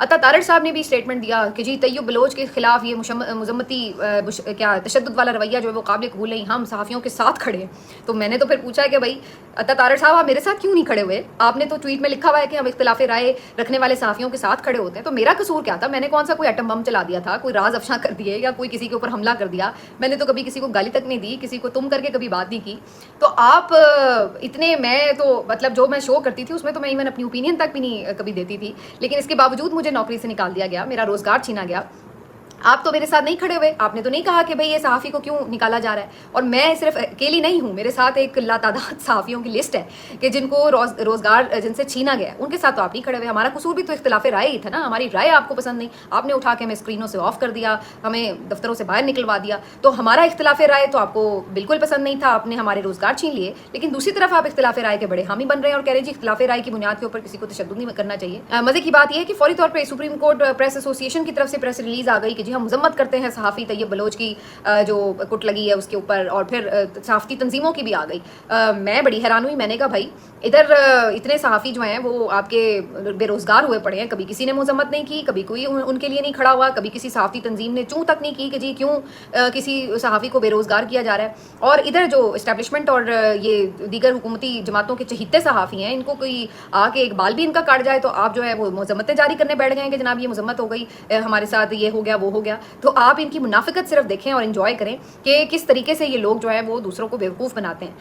عطا طارڑ صاحب نے بھی اسٹیٹمنٹ دیا کہ جی طیب بلوچ کے خلاف یہ مذمتی کیا تشدد والا رویہ جو ہے وہ قابل قبول نہیں، ہم صحافیوں کے ساتھ کھڑے ہیں. تو میں نے تو پھر پوچھا کہ بھائی عطا طارڑ صاحب آپ میرے ساتھ کیوں نہیں کھڑے ہوئے؟ آپ نے تو ٹویٹ میں لکھا ہوا ہے کہ ہم اختلاف رائے رکھنے والے صحافیوں کے ساتھ کھڑے ہوتے ہیں. تو میرا قصور کیا تھا؟ میں نے کون سا کوئی ایٹم بم چلا دیا تھا، کوئی راز افشاں کر دیے یا کوئی کسی کے اوپر حملہ کر دیا؟ میں نے تو کبھی کسی کو گالی تک نہیں دی، کسی کو تم کر کے کبھی بات نہیں کی. تو آپ اتنے، میں تو مطلب جو میں شو کرتی تھی اس میں تو میں ایون اپنی اوپینین تک بھی نہیں کبھی دیتی تھی، لیکن اس کے باوجود مجھے نوکری سے نکال دیا گیا، میرا روزگار چھینا گیا. آپ تو میرے ساتھ نہیں کھڑے ہوئے، آپ نے تو نہیں کہا کہ بھئی یہ صحافی کو کیوں نکالا جا رہا ہے. اور میں صرف اکیلی نہیں ہوں، میرے ساتھ ایک لاتعداد صحافیوں کی لسٹ ہے کہ جن کو روزگار جن سے چھینا گیا ہے، ان کے ساتھ تو آپ نہیں کھڑے ہوئے. ہمارا قصور بھی تو اختلاف رائے ہی تھا نا، ہماری رائے آپ کو پسند نہیں، آپ نے اٹھا کے ہمیں اسکرینوں سے آف کر دیا، ہمیں دفتروں سے باہر نکلوا دیا. تو ہمارا اختلاف رائے تو آپ کو بالکل پسند نہیں تھا، آپ نے ہمارے روزگار چھین لیے. لیکن دوسری طرف آپ اختلاف رائے کے بڑے حامی بن رہے ہیں اور کہہ رہے ہیں جی اختلاف رائے کی بنیاد کے اوپر کسی کو تشدد نہیں کرنا چاہیے. مزے کی بات یہ ہے کہ فوری طور پہ سپریم کورٹ پریس ایسوسی ایشن کی طرف سے پریس ریلیز آ گئی کہ جی ہم مذمت کرتے ہیں صحافی طیب بلوچ کی جو کٹ لگی ہے اس کے اوپر، اور پھر صحافتی تنظیموں کی بھی آ گئی. میں بڑی حیران ہوئی، میں نے کہا بھائی ادھر اتنے صحافی جو ہیں وہ آپ کے بے روزگار ہوئے پڑے ہیں، کبھی کسی نے مذمت نہیں کی، کبھی کوئی ان کے لیے نہیں کھڑا ہوا، کبھی کسی صحافتی تنظیم نے چوں تک نہیں کی کہ جی کیوں کسی صحافی کو بے روزگار کیا جا رہا ہے. اور ادھر جو اسٹیبلشمنٹ اور یہ دیگر حکومتی جماعتوں کے چہیتے صحافی ہیں، ان کو کوئی آ کے ایک بال بھی ان کا کاٹ جائے تو آپ جو ہے وہ مذمتیں جاری کرنے بیٹھ گئے ہیں کہ جناب یہ مذمت ہو گئی، ہمارے ساتھ یہ ہو گیا وہ ہو گیا. تو آپ ان کی منافقت صرف دیکھیں اور انجوائے کریں کہ کس طریقے سے یہ لوگ جو ہے وہ دوسروں کو بیوقوف بناتے ہیں.